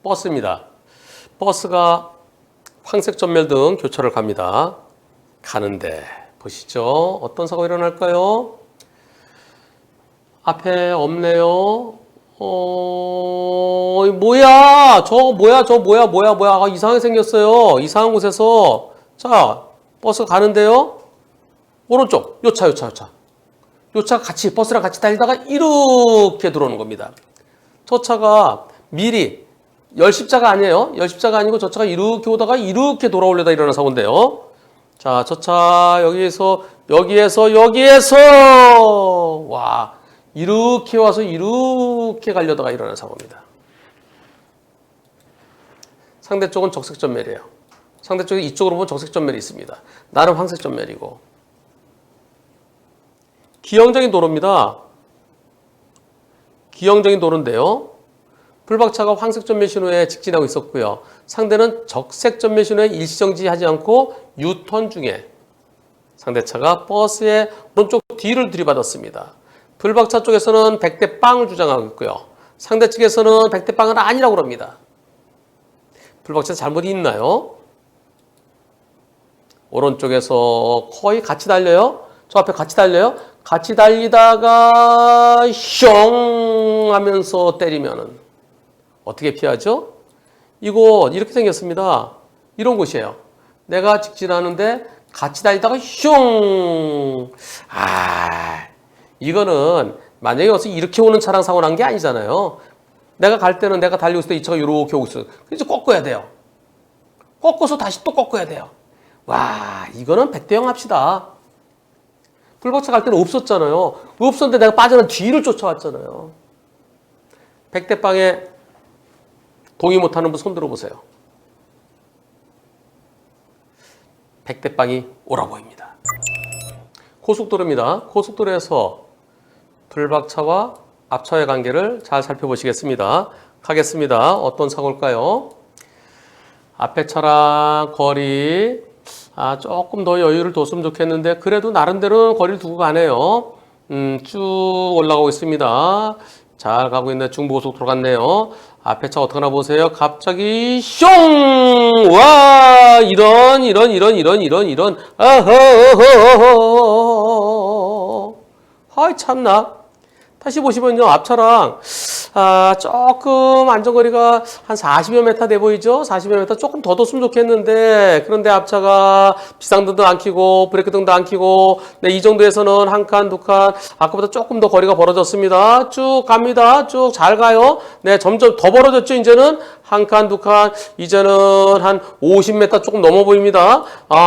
버스입니다. 버스가 황색 전멸등 교차를 갑니다. 가는데 보시죠. 어떤 사고가 일어날까요? 앞에 없네요. 뭐야? 저 뭐야? 아, 이상하게 생겼어요. 이상한 곳에서. 자, 버스가 가는데요. 오른쪽, 요 차. 요 차가 같이, 버스랑 같이 달리다가 이렇게 들어오는 겁니다. 저 차가 미리, 열십자가 아니에요. 열십자가 아니고 저 차가 이렇게 오다가 이렇게 돌아오려다 일어난 사고인데요. 자, 저 차, 여기에서, 와, 이렇게 와서 이렇게 가려다가 일어난 사고입니다. 상대쪽은 적색 전멸이에요. 상대쪽이 이쪽으로 보면 적색 전멸이 있습니다. 나는 황색 전멸이고. 기형적인 도로입니다. 기형적인 도로인데요. 불박차가 황색 전멸 신호에 직진하고 있었고요. 상대는 적색 전멸 신호에 일시정지하지 않고 유턴 중에 상대차가 버스의 오른쪽 뒤를 들이받았습니다. 불박차 쪽에서는 100대 빵을 주장하고 있고요. 상대 측에서는 100대 빵은 아니라고 합니다. 불박차 잘못이 있나요? 오른쪽에서 거의 같이 달려요. 저 앞에 같이 달려요. 같이 달리다가 숑 하면서 때리면은 어떻게 피하죠? 이거 이렇게 생겼습니다. 이런 곳이에요. 내가 직진하는데 같이 달리다가 숑. 이거는 만약에 여기서 이렇게 오는 차랑 사고 난 게 아니잖아요. 내가 갈 때는 내가 달리고 있을 때 이 차가 이렇게 오고 있어요. 그래서 꺾어야 돼요. 꺾어서 다시 또 꺾어야 돼요. 와, 이거는 100대 0 합시다. 불박차 갈 때는 없었잖아요. 없었는데 내가 빠져난 뒤를 쫓아왔잖아요. 100대 빵에 동의 못하는 분 손 들어보세요. 100대 빵이 옳아 보입니다. 고속도로입니다. 고속도로에서 불박차와 앞차의 관계를 잘 살펴보시겠습니다. 가겠습니다. 어떤 사고일까요? 앞에 차랑 거리 조금 더 여유를 뒀으면 좋겠는데 그래도 나름대로 거리를 두고 가네요. 쭉 올라가고 있습니다. 잘 가고 있는 중부고속도로 같네요. 앞에 차 어떡하나 보세요. 갑자기 숑! 와! 이런. 아이 참나. 다시 보시면요. 앞차랑 조금 안전거리가 한 40여 m 돼 보이죠? 40여 m 조금 더 뒀으면 좋겠는데 그런데 앞차가 비상등도 안 켜고 브레이크등도 안 켜고 이 정도에서는 한 칸, 두 칸 아까보다 조금 더 거리가 벌어졌습니다. 쭉 갑니다. 쭉 잘 가요. 네, 점점 더 벌어졌죠. 이제는 한 칸, 두 칸 이제는 한 50m 조금 넘어 보입니다.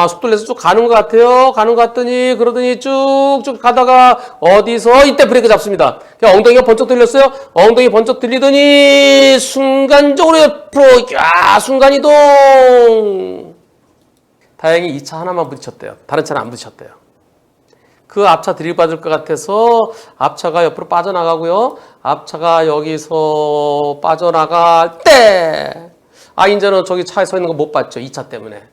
속도를 내서 쭉 가는 것 같아요. 가는 것 같더니 그러더니 쭉쭉 가다가 어디서 이때 브레이크 잡습니다. 그냥 엉덩이가 번쩍 들렸어요. 엉덩이 번쩍 들리더니 순간적으로 옆으로 순간이동. 다행히 이 차 하나만 부딪혔대요. 다른 차는 안 부딪혔대요. 그 앞차 들이받을 것 같아서 앞차가 옆으로 빠져나가고요. 앞차가 여기서 빠져나갈 때 이제는 저기 차에 서 있는 거 못 봤죠. 이 차 때문에.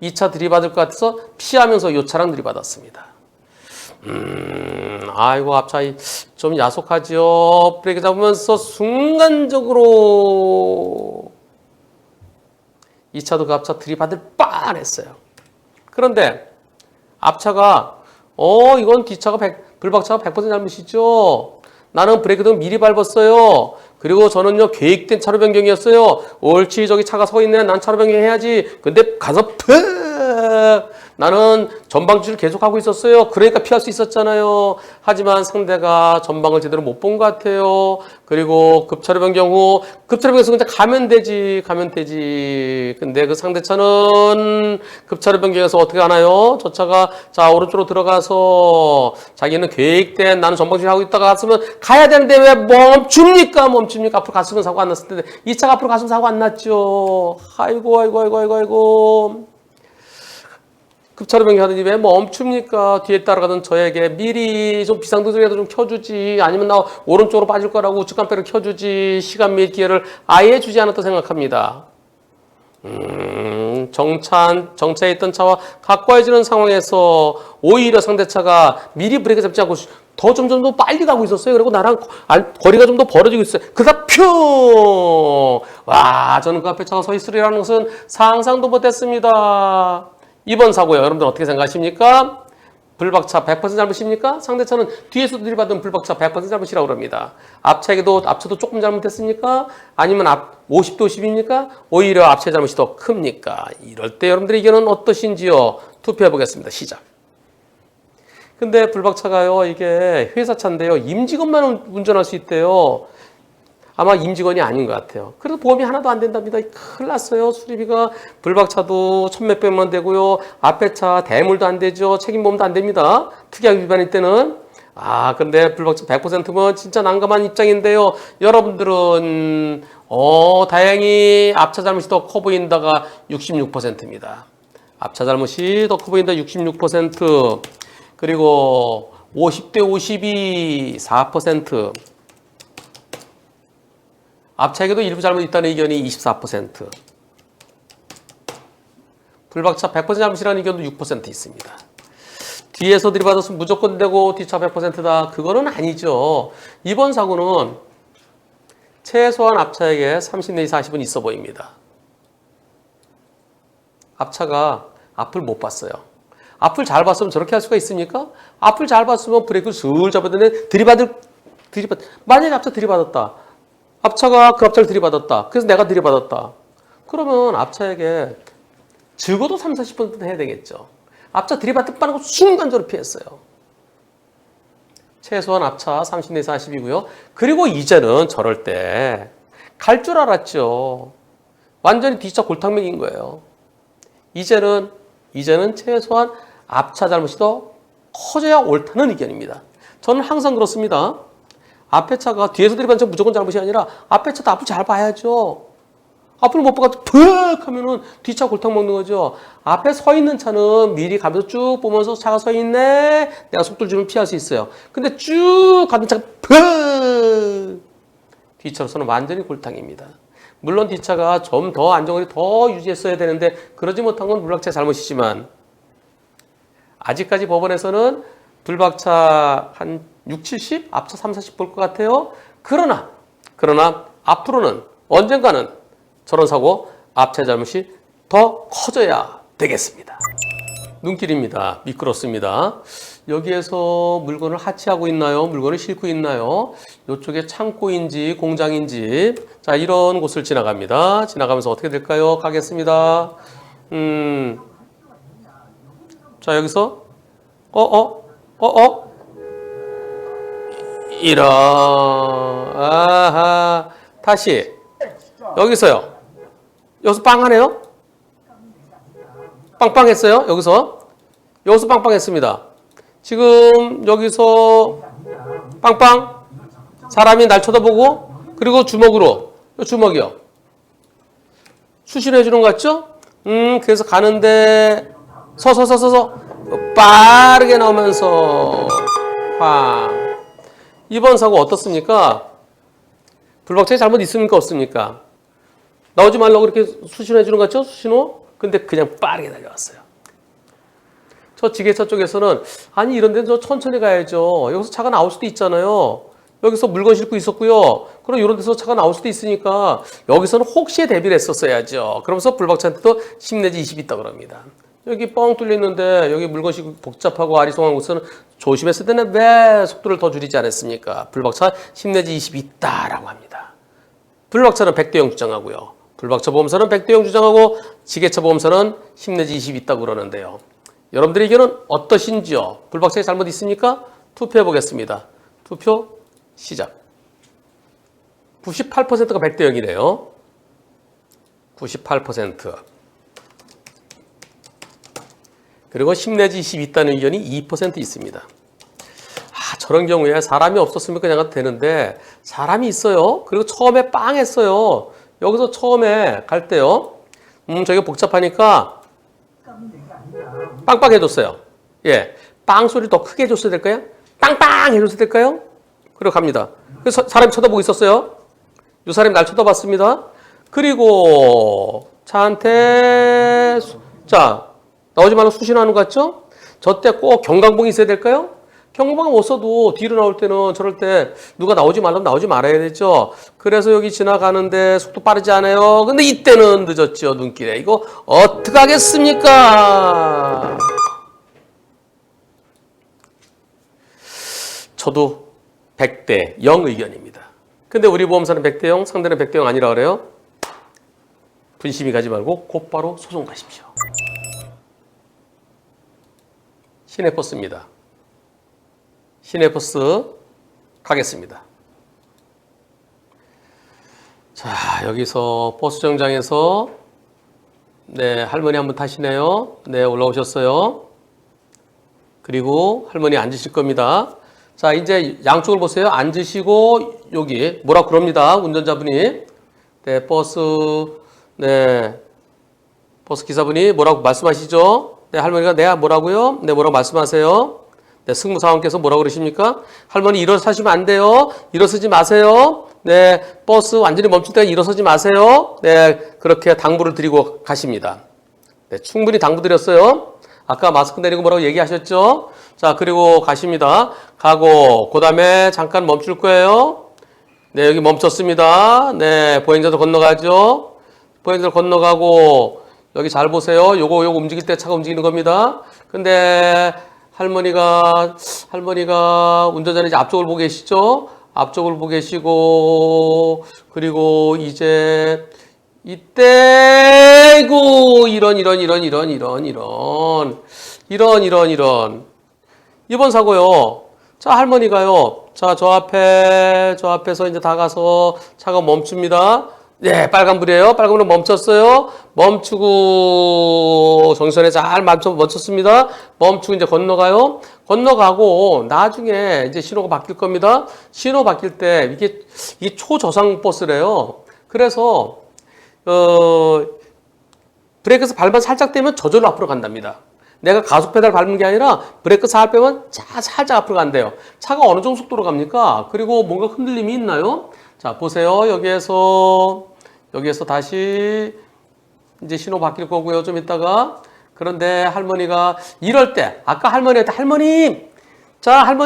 이 차 들이받을 것 같아서 피하면서 이 차랑 들이받았습니다. 아이고 앞차 좀 야속하지요. 브레이크 잡으면서 순간적으로 이 차도 그 앞차 들이받을 뻔했어요. 그런데 앞차가 이건 뒷차가 불박차가 100% 잘못이죠. 나는 브레이크등 미리 밟았어요. 그리고 저는요 계획된 차로 변경이었어요. 옳지 저기 차가 서 있네. 난 차로 변경해야지. 근데 가서 나는 전방 주시를 계속하고 있었어요. 그러니까 피할 수 있었잖아요. 하지만 상대가 전방을 제대로 못 본 것 같아요. 그리고 급차로 변경 후 급차로 변경해서 그냥 가면 되지. 근데 그 상대차는 급차로 변경해서 어떻게 하나요? 저 차가 오른쪽으로 들어가서 자기는 계획된 나는 전방 주시하고 있다가 갔으면 가야 되는데 왜 멈춥니까? 앞으로 갔으면 사고 안 났을 텐데 이 차가 앞으로 갔으면 사고 안 났죠. 아이고. 급차로 변경하더니 왜 멈춥니까? 뒤에 따라가던 저에게 미리 좀 비상등이라도 좀 켜주지. 아니면 나 오른쪽으로 빠질 거라고 우측 깜빡이를 켜주지. 시간 및 기회를 아예 주지 않았다 생각합니다. 정차에 있던 차와 가까워지는 상황에서 오히려 상대차가 미리 브레이크 잡지 않고 점점 더 빨리 가고 있었어요. 그리고 나랑 거리가 좀 더 벌어지고 있어요. 그러다 퓨! 와, 저는 그 앞에 차가 서 있으리라는 것은 상상도 못했습니다. 이번 사고요. 여러분들 어떻게 생각하십니까? 불박차 100% 잘못입니까? 상대차는 뒤에서 들이받은 불박차 100% 잘못이라고 그럽니다. 앞차도 조금 잘못했습니까? 아니면 50대 50입니까? 오히려 앞차의 잘못이 더 큽니까? 이럴 때 여러분들의 의견은 어떠신지요? 투표해 보겠습니다. 시작. 근데 불박차가요, 이게 회사차인데요, 임직원만 운전할 수 있대요. 아마 임직원이 아닌 것 같아요. 그래서 보험이 하나도 안 된답니다. 큰일 났어요. 수리비가 불박차도 천몇백만 되고요. 앞에 차 대물도 안 되죠. 책임보험도 안 됩니다. 특약 위반일 때는. 근데 불박차 100%면 진짜 난감한 입장인데요. 여러분들은 다행히 앞차 잘못이 더 커 보인다가 66%입니다. 앞차 잘못이 더 커 보인다 66%. 그리고 50대 52 4%. 앞차에게도 일부 잘못 있다는 의견이 24%. 불박차 100% 잘못이라는 의견도 6% 있습니다. 뒤에서 들이받았으면 무조건 되고 뒷차 100%다. 그거는 아니죠. 이번 사고는 최소한 앞차에게 30 내지 40은 있어 보입니다. 앞차가 앞을 못 봤어요. 앞을 잘 봤으면 저렇게 할 수가 있습니까? 앞을 잘 봤으면 브레이크를 슬 잡았는데 만약에 앞차 들이받았다. 앞차가 그 앞차를 들이받았다. 그래서 내가 들이받았다. 그러면 앞차에게 적어도 3, 40%는 해야 되겠죠. 앞차 들이받을 뻔하고 순간적으로 피했어요. 최소한 앞차 30 내지 40이고요. 그리고 이제는 저럴 때 갈 줄 알았죠. 완전히 뒷차 골탕맥인 거예요. 이제는 최소한 앞차 잘못이 더 커져야 옳다는 의견입니다. 저는 항상 그렇습니다. 앞에 차가 뒤에서 들이받는 차 무조건 잘못이 아니라 앞에 차도 앞을 잘 봐야죠. 앞을 못 봐가지고 푹 하면은 뒷차 골탕 먹는 거죠. 앞에 서 있는 차는 미리 가면서 쭉 보면서 차가 서 있네. 내가 속도를 주면 피할 수 있어요. 근데 쭉 가는 차가 푹 뒷차로서는 완전히 골탕입니다. 물론 뒷차가 좀 더 안정거리 더 유지했어야 되는데 그러지 못한 건 불박차의 잘못이지만 아직까지 법원에서는 불박차 한 6, 70? 앞차 3, 40 볼 것 같아요. 그러나 앞으로는 언젠가는 저런 사고 앞차의 잘못이 더 커져야 되겠습니다. 눈길입니다. 미끄럽습니다. 여기에서 물건을 하치하고 있나요? 물건을 싣고 있나요? 이쪽에 창고인지 공장인지 자 이런 곳을 지나갑니다. 지나가면서 어떻게 될까요? 가겠습니다. 자 여기서 이런 다시 여기서요. 여기서 빵하네요. 빵빵했어요. 여기서 빵빵했습니다. 지금 여기서 빵빵 사람이 날 쳐다보고 그리고 주먹이요. 수신해 주는 것 같죠? 그래서 가는데 서서 빠르게 나오면서 빵. 이번 사고 어떻습니까? 불박차에 잘못 있습니까? 없습니까? 나오지 말라고 이렇게 수신해 주는 것 같죠? 수신호? 근데 그냥 빠르게 달려왔어요. 저 지게차 쪽에서는 아니 이런 데는 저 천천히 가야죠. 여기서 차가 나올 수도 있잖아요. 여기서 물건 싣고 있었고요. 그럼 이런 데서 차가 나올 수도 있으니까 여기서는 혹시에 대비를 했었어야죠. 그러면서 불박차한테도 10 내지 20 있다고 합니다. 여기 뻥 뚫려 있는데 여기 물건 싣고 복잡하고 아리송한 곳은 조심했을 때는 왜 속도를 더 줄이지 않았습니까? 불박차 10 내지 20 있다라고 합니다. 불박차는 100대 0 주장하고요. 불박차 보험사는 100대 0 주장하고 지게차 보험사는 10 내지 20 있다고 그러는데요. 여러분들의 의견은 어떠신지요? 불박차에 잘못 있습니까? 투표해 보겠습니다. 투표 시작. 98%가 100대 0이네요. 98%. 그리고 10 내지 20 있다는 의견이 2% 있습니다. 저런 경우에 사람이 없었으면 그냥 가도 되는데 사람이 있어요. 그리고 처음에 빵 했어요. 여기서 처음에 갈 때요. 저게 복잡하니까 빵빵 해줬어요. 예, 빵 소리 더 크게 해줬어야 될까요? 빵빵 해줬어야 될까요? 그리고 갑니다. 그래서 사람이 쳐다보고 있었어요. 이 사람이 날 쳐다봤습니다. 그리고 차한테 자 나오지 말고 수신하는 것 같죠? 저 때 꼭 경광봉이 있어야 될까요? 경고방을 못 써도 뒤로 나올 때는 저럴 때 누가 나오지 말라면 나오지 말아야 되죠. 그래서 여기 지나가는데 속도 빠르지 않아요. 근데 이때는 늦었죠. 눈길에. 이거 어떡하겠습니까? 저도 100대 0 의견입니다. 근데 우리 보험사는 100대 0, 상대는 100대 0 아니라 그래요. 분심이 가지 말고 곧바로 소송 가십시오. 시내버스입니다. 시내버스 가겠습니다. 자, 여기서 버스 정장에서 네, 할머니 한분 타시네요. 네, 올라오셨어요. 그리고 할머니 앉으실 겁니다. 자, 이제 양쪽을 보세요. 앉으시고 여기 뭐라 그럽니다. 운전자분이. 네, 버스 기사분이 뭐라고 말씀하시죠? 네, 할머니가 네, 뭐라고요? 네, 뭐라고 말씀하세요? 네, 승무사원께서 뭐라고 그러십니까? 할머니 일어서시면 안 돼요. 일어서지 마세요. 네, 버스 완전히 멈출 때 일어서지 마세요. 네, 그렇게 당부를 드리고 가십니다. 네, 충분히 당부 드렸어요. 아까 마스크 내리고 뭐라고 얘기하셨죠? 자, 그리고 가십니다. 가고, 그 다음에 잠깐 멈출 거예요. 네, 여기 멈췄습니다. 네, 보행자도 건너가죠. 보행자도 건너가고, 여기 잘 보세요. 요거 움직일 때 차가 움직이는 겁니다. 근데 할머니가 운전자는 이제 앞쪽을 보고 계시죠? 앞쪽을 보고 계시고, 그리고 이제 이때고 이런 이번 사고요. 자, 할머니가요. 자, 저 앞에서 이제 다 가서 차가 멈춥니다. 네, 빨간불이에요. 빨간불은 멈췄어요. 멈추고 정선에 잘 멈췄습니다. 멈추고 이제 건너가요. 건너가고 나중에 이제 신호가 바뀔 겁니다. 신호 바뀔 때 이게 초저상 버스래요. 그래서 브레이크에서 발만 살짝 떼면 저절로 앞으로 간답니다. 내가 가속 페달 밟는 게 아니라 브레이크 살짝 빼면 살짝 앞으로 간대요. 차가 어느 정도 속도로 갑니까? 그리고 뭔가 흔들림이 있나요? 자, 보세요. 여기에서 다시 이제 신호 바뀔 거고요. 좀 있다가. 그런데 할머니가 이럴 때 아까 할머니한테 할머니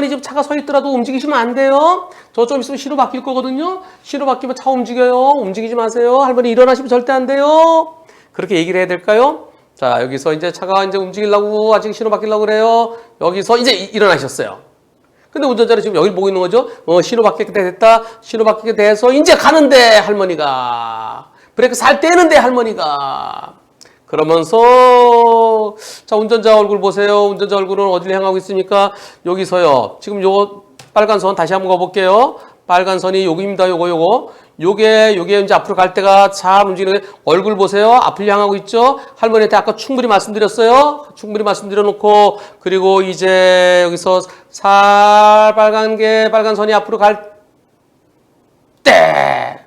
지금 차가 서 있더라도 움직이시면 안 돼요. 저 좀 있으면 신호 바뀔 거거든요. 신호 바뀌면 차 움직여요. 움직이지 마세요. 할머니 일어나시면 절대 안 돼요. 그렇게 얘기를 해야 될까요? 자, 여기서 이제 차가 이제 움직이려고 아직 신호 바뀌려고 그래요. 여기서 이제 일어나셨어요. 근데 운전자는 지금 여기 보고 있는 거죠. 신호 바뀌게 됐다. 신호 바뀌게 돼서 이제 가는데 할머니가 브레이크 살 떼는데 할머니가 그러면서 자, 운전자 얼굴 보세요. 운전자 얼굴은 어디를 향하고 있습니까? 여기서요. 지금 요거 빨간 선 다시 한번 가볼게요. 빨간 선이 요거입니다. 요게 이제 앞으로 갈 때가 잘 움직이는 얼굴 보세요. 앞을 향하고 있죠. 할머니한테 아까 충분히 말씀드렸어요. 충분히 말씀드려놓고 그리고 이제 여기서 빨간 선이 앞으로 갈 때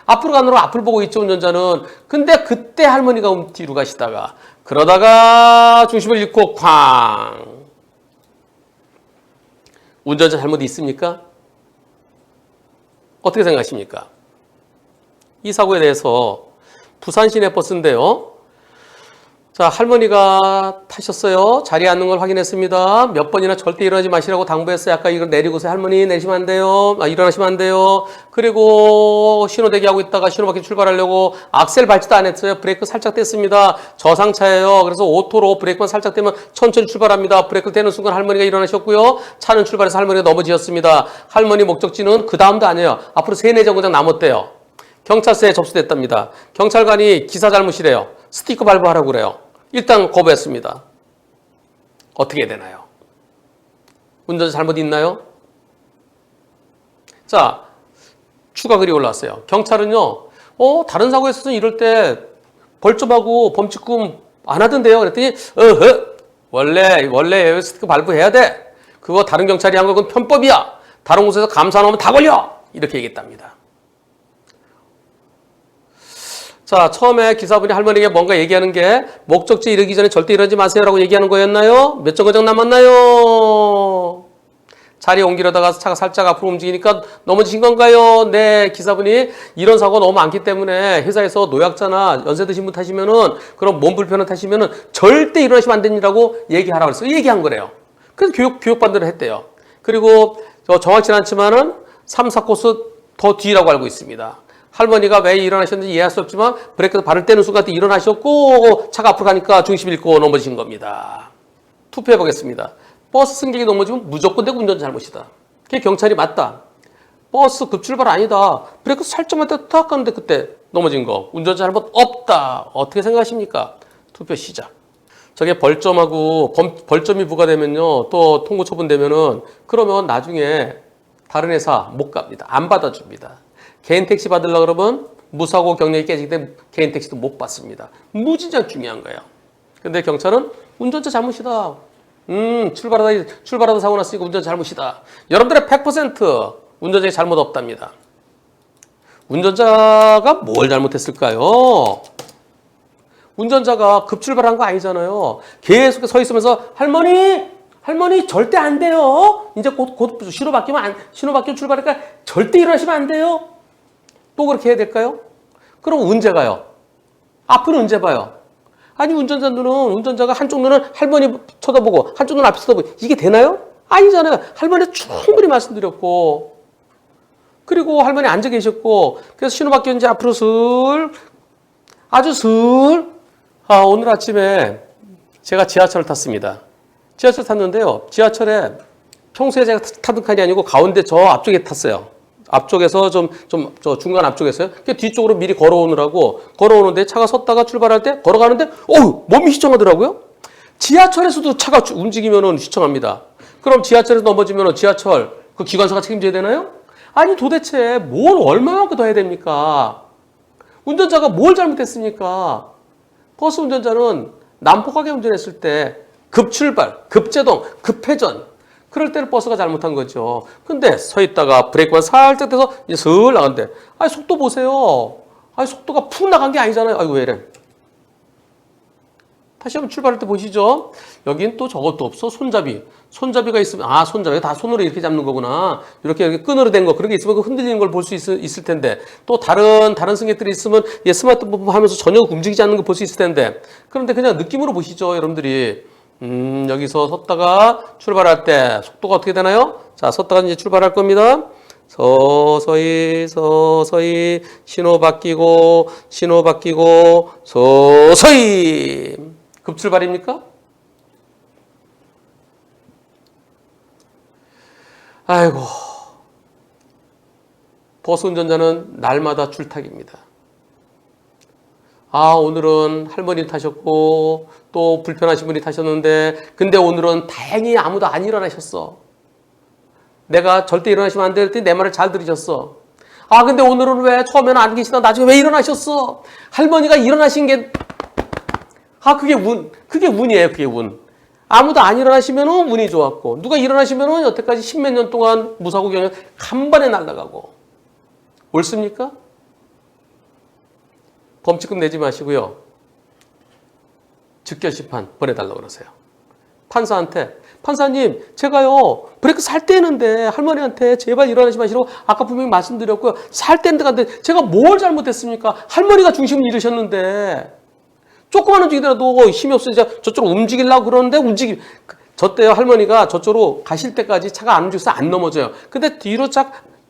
앞으로 가느라 앞을 보고 있죠. 운전자는. 근데 그때 할머니가 뒤로 가시다가 그러다가 중심을 잃고 쾅. 운전자 잘못이 있습니까? 어떻게 생각하십니까? 이 사고에 대해서 부산 시내버스인데요. 자, 할머니가 타셨어요. 자리에 앉는 걸 확인했습니다. 몇 번이나 절대 일어나지 마시라고 당부했어요. 아까 이걸 내리고서 할머니 내리시면 안 돼요. 일어나시면 안 돼요. 그리고 신호 대기하고 있다가 신호 밖에 출발하려고 악셀 밟지도 안 했어요. 브레이크 살짝 뗐습니다. 저상차예요. 그래서 오토로 브레이크만 살짝 떼면 천천히 출발합니다. 브레이크를 떼는 순간 할머니가 일어나셨고요. 차는 출발해서 할머니가 넘어지셨습니다. 할머니 목적지는 그 다음도 아니에요. 앞으로 3-4정거장 남았대요. 경찰서에 접수됐답니다. 경찰관이 기사 잘못이래요. 스티커 발부하라고 그래요. 일단 거부했습니다. 어떻게 해야 되나요? 운전자 잘못 있나요? 자, 추가 글이 올라왔어요. 경찰은요, 다른 사고에 있어서 이럴 때 벌점하고 범칙금 안 하던데요. 그랬더니, 원래 스티커 발부해야 돼. 그거 다른 경찰이 한 거 그건 편법이야. 다른 곳에서 감사 놓으면 다 걸려. 이렇게 얘기했답니다. 자, 처음에 기사분이 할머니에게 뭔가 얘기하는 게 목적지에 이르기 전에 절대 이러지 마세요라고 얘기하는 거였나요? 몇 정거장 남았나요? 자리에 옮기려다가 차가 살짝 앞으로 움직이니까 넘어지신 건가요? 네, 기사분이 이런 사고가 너무 많기 때문에 회사에서 노약자나 연세 드신 분 타시면은 그런 몸 불편한 타시면은 절대 일어나시면 안 됩니다라고 얘기하라고 그랬어요. 얘기한 거래요. 그래서 교육반대로 했대요. 그리고 정확치는 않지만은 3, 4코스 더 뒤라고 알고 있습니다. 할머니가 왜 일어나셨는지 이해할 수 없지만 브레이크 발을 떼는 순간 일어나셨고 차가 앞으로 가니까 중심 잃고 넘어진 겁니다. 투표해 보겠습니다. 버스 승객이 넘어지면 무조건 내 운전자 잘못이다. 그게 경찰이 맞다. 버스 급출발 아니다. 브레이크 살짝만 떼고 탁 가는데 그때 넘어진 거. 운전자 잘못 없다. 어떻게 생각하십니까? 투표 시작. 저게 벌점하고 벌점이 부과되면요. 또 통고 처분되면은 그러면 나중에 다른 회사 못 갑니다. 안 받아줍니다. 개인 택시 받으려고 그러면 무사고 경력이 깨지기 때문에 개인 택시도 못 받습니다. 무진장 중요한 거예요. 근데 경찰은 운전자 잘못이다. 출발하다 사고 났으니까 운전자 잘못이다. 여러분들의 100% 운전자의 잘못 없답니다. 운전자가 뭘 잘못했을까요? 운전자가 급출발한 거 아니잖아요. 계속 서 있으면서 할머니 절대 안 돼요. 이제 곧 신호 바뀌면 출발할까 절대 일어나시면 안 돼요. 또 그렇게 해야 될까요? 그럼 언제 가요? 앞은 언제 봐요? 아니 운전자가 한쪽 눈은 할머니 쳐다보고 한쪽 눈은 앞에 쳐다보고 이게 되나요? 아니잖아요. 할머니 충분히 말씀드렸고 그리고 할머니 앉아 계셨고 그래서 신호 바뀌었는지 앞으로 아주 오늘 아침에 제가 지하철을 탔습니다. 지하철 탔는데요. 지하철에 평소에 제가 타던 칸이 아니고 가운데 저 앞쪽에 탔어요. 앞쪽에서 저 중간 앞쪽에서요. 뒤쪽으로 미리 걸어오는데 차가 섰다가 출발할 때 걸어가는데 몸이 휘청하더라고요. 지하철에서도 차가 움직이면은 휘청합니다. 그럼 지하철에서 넘어지면은 지하철 그 기관사가 책임져야 되나요? 아니 도대체 뭘 얼마만큼 더 해야 됩니까? 운전자가 뭘 잘못했습니까? 버스 운전자는 난폭하게 운전했을 때 급출발, 급제동, 급회전 그럴 때는 버스가 잘못한 거죠. 근데 서 있다가 브레이크만 살짝 돼서 이제 슬 나간대. 속도 보세요. 속도가 푹 나간 게 아니잖아요. 아이고 왜 이래. 다시 한번 출발할 때 보시죠. 여긴 또 저것도 없어. 손잡이가 있으면 손잡이가 다 손으로 이렇게 잡는 거구나. 이렇게 끈으로 된 거 그런 게 있으면 흔들리는 걸 볼 수 있을 텐데 또 다른 승객들이 있으면 스마트폰 하면서 전혀 움직이지 않는 걸 볼 수 있을 텐데 그런데 그냥 느낌으로 보시죠. 여러분들이 여기서 섰다가 출발할 때 속도가 어떻게 되나요? 자, 섰다가 이제 출발할 겁니다. 서서히 신호 바뀌고 서서히 급출발입니까? 아이고 버스 운전자는 날마다 출탁입니다. 오늘은 할머니 타셨고 또 불편하신 분이 타셨는데 근데 오늘은 다행히 아무도 안 일어나셨어. 내가 절대 일어나시면 안 될 때 내 말을 잘 들으셨어. 근데 오늘은 왜 처음에는 안 계시다 나중에 왜 일어나셨어? 할머니가 일어나신 게 그게 운이에요. 그게 운. 아무도 안 일어나시면 운이 좋았고 누가 일어나시면 여태까지 십몇 년 동안 무사고 경력 간번에 날아가고 옳습니까? 범칙금 내지 마시고요. 즉결심판 보내달라고 그러세요. 판사님 제가요 브레이크 살 때는데 할머니한테 제발 일어나지 마시라고 아까 분명히 말씀드렸고요. 살 때인데 갔는데 제가 뭘 잘못했습니까? 할머니가 중심을 잃으셨는데 조금만 움직이더라도 힘이 없어서 저쪽으로 움직이려고 그러는데 저때요 할머니가 저쪽으로 가실 때까지 차가 안 움직여서 안 넘어져요. 근데 뒤로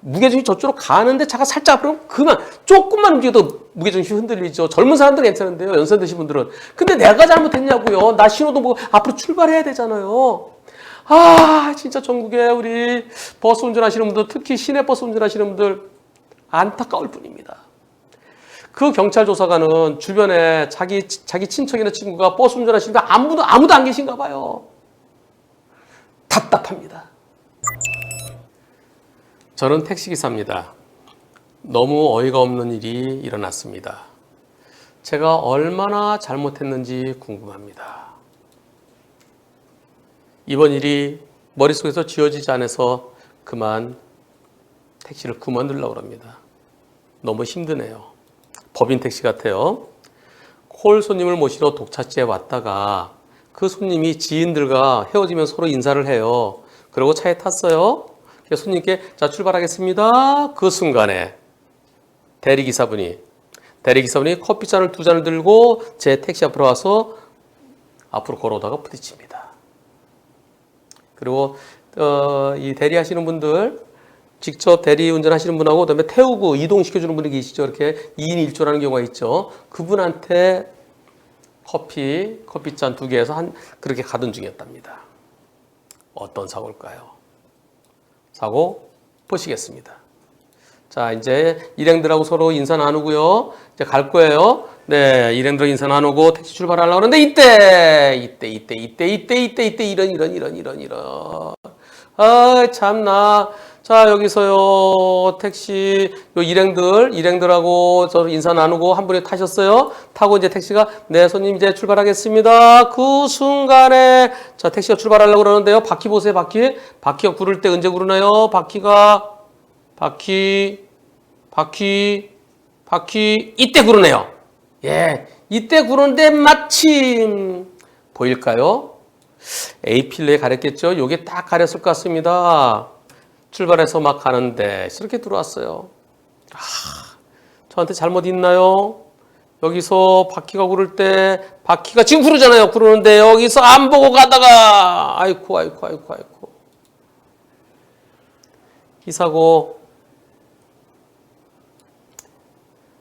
무게중심이 저쪽으로 가는데 차가 살짝 앞으로 그만 조금만 움직여도 무게중심이 흔들리죠. 젊은 사람들은 괜찮은데요. 연세 드신 분들은. 근데 내가 잘못했냐고요. 나 신호도 보고 앞으로 출발해야 되잖아요. 진짜 전국에 우리 버스 운전하시는 분들 특히 시내 버스 운전하시는 분들 안타까울 뿐입니다. 그 경찰 조사관은 주변에 자기 친척이나 친구가 버스 운전하시는데 아무도 안 계신가 봐요. 답답합니다. 저는 택시기사입니다. 너무 어이가 없는 일이 일어났습니다. 제가 얼마나 잘못했는지 궁금합니다. 이번 일이 머릿속에서 지워지지 않아서 택시를 그만두려고 합니다. 너무 힘드네요. 법인 택시 같아요. 콜 손님을 모시러 독차지에 왔다가 그 손님이 지인들과 헤어지면 서로 인사를 해요. 그리고 차에 탔어요. 손님께 자 출발하겠습니다. 그 순간에 대리기사분이 커피잔을 2잔을 들고 제 택시 앞으로 와서 앞으로 걸어오다가 부딪힙니다. 그리고 이 대리하시는 분들, 직접 대리 운전하시는 분하고 그다음에 태우고 이동시켜주는 분이 계시죠. 이렇게 2인 1조라는 경우가 있죠. 그분한테 커피잔 2개에서 그렇게 가던 중이었답니다. 어떤 사고일까요? 사고 보시겠습니다. 자, 이제 일행들하고 서로 인사 나누고요. 이제 갈 거예요. 네, 일행들 인사 나누고 택시 출발하려고 하는데 이때 이런. 아, 참나. 자, 여기서요. 택시 요 일행들하고 저 인사 나누고 한 분이 타셨어요. 타고 이제 택시가 네, 손님 이제 출발하겠습니다. 그 순간에 자, 택시가 출발하려고 그러는데요. 바퀴 보세요, 바퀴. 바퀴가 구를 때 언제 구르나요? 바퀴 이때 구르네요. 예, 이때 구르는데 마침 보일까요? A 필러에 가렸겠죠. 요게 딱 가렸을 것 같습니다. 출발해서 막 가는데 이렇게 들어왔어요. 저한테 잘못 있나요? 여기서 바퀴가 구를 때 바퀴가 지금 구르잖아요. 구르는데 여기서 안 보고 가다가 아이고. 이 사고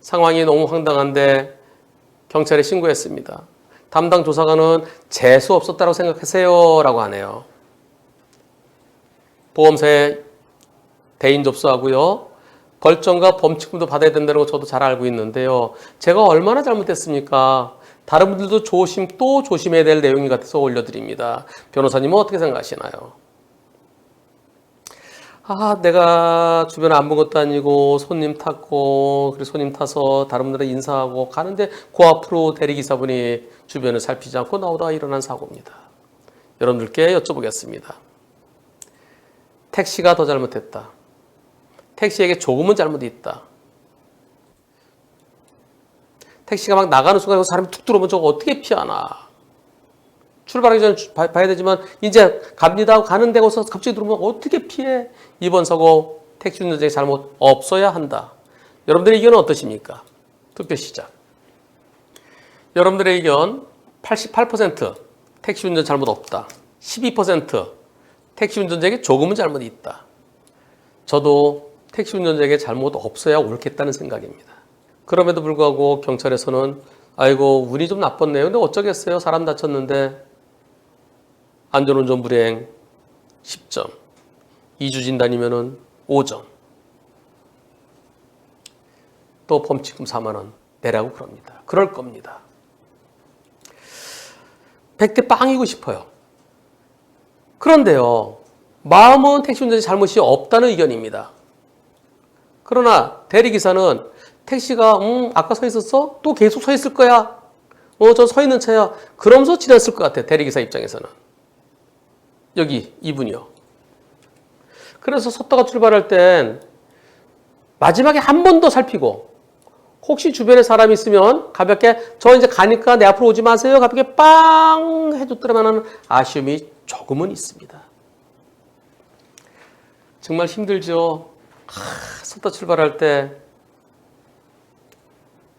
상황이 너무 황당한데 경찰에 신고했습니다. 담당 조사관은 재수 없었다고 생각하세요 라고 하네요. 보험사에 대인 접수하고요. 벌점과 범칙금도 받아야 된다는 거 저도 잘 알고 있는데요. 제가 얼마나 잘못했습니까? 다른 분들도 또 조심해야 될 내용이 같아서 올려드립니다. 변호사님은 어떻게 생각하시나요? 내가 주변에 안 본 것도 아니고 손님 탔고 그리고 손님 타서 다른 분들한테 인사하고 가는데 그 앞으로 대리기사분이 주변을 살피지 않고 나오다가 일어난 사고입니다. 여러분들께 여쭤보겠습니다. 택시가 더 잘못했다. 택시에게 조금은 잘못이 있다. 택시가 막 나가는 순간에 사람이 툭 들어오면 저거 어떻게 피하나. 출발하기 전에 봐야 되지만 이제 갑니다 하고 가는 데고서 갑자기 들어오면 어떻게 피해. 이번 사고 택시 운전자의 잘못 없어야 한다. 여러분들의 의견은 어떠십니까? 투표 시작. 여러분들의 의견 88% 택시 운전 잘못 없다. 12% 택시 운전자에게 조금은 잘못이 있다. 저도 택시 운전자에게 잘못 없어야 옳겠다는 생각입니다. 그럼에도 불구하고 경찰에서는 아이고 운이 좀 나빴네요. 근데 어쩌겠어요. 사람 다쳤는데 안전운전 불이행 10점, 2주 진단이면 5점, 또 범칙금 4만 원 내라고 그럽니다. 그럴 겁니다. 100대 빵이고 싶어요. 그런데요, 마음은 택시 운전자 잘못이 없다는 의견입니다. 그러나 대리기사는 택시가 아까 서 있었어? 또 계속 서 있을 거야. 저 서 있는 차야. 그러면서 지났을 것 같아요. 대리기사 입장에서는. 여기 이분이요. 그래서 섰다가 출발할 땐 마지막에 한 번 더 살피고 혹시 주변에 사람이 있으면 가볍게 저 이제 가니까 내 앞으로 오지 마세요. 가볍게 빵 해줬더라면 하는 아쉬움이 조금은 있습니다. 정말 힘들죠. 섰다 출발할 때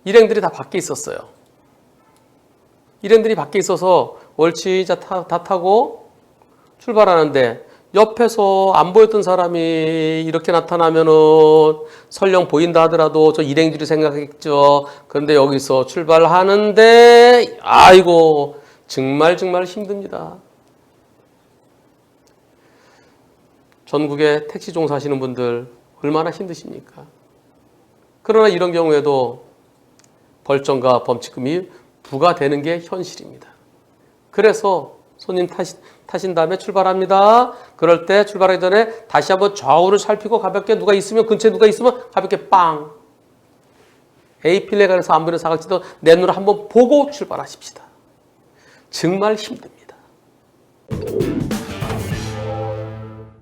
일행들이 다 밖에 있었어요. 일행들이 밖에 있어서 옳지 다 타고 출발하는데 옆에서 안 보였던 사람이 이렇게 나타나면은 설령 보인다 하더라도 저 일행들이 생각했죠. 그런데 여기서 출발하는데 아이고 정말 힘듭니다. 전국에 택시 종사하시는 분들 얼마나 힘드십니까? 그러나 이런 경우에도 벌점과 범칙금이 부과되는 게 현실입니다. 그래서 손님 타신 다음에 출발합니다. 그럴 때 출발하기 전에 다시 한번 좌우를 살피고 가볍게 누가 있으면 근처에 누가 있으면 가볍게 빵. A필레가 그래서 안 보이는 사각지도 내 눈을 한번 보고 출발하십시다. 정말 힘듭니다.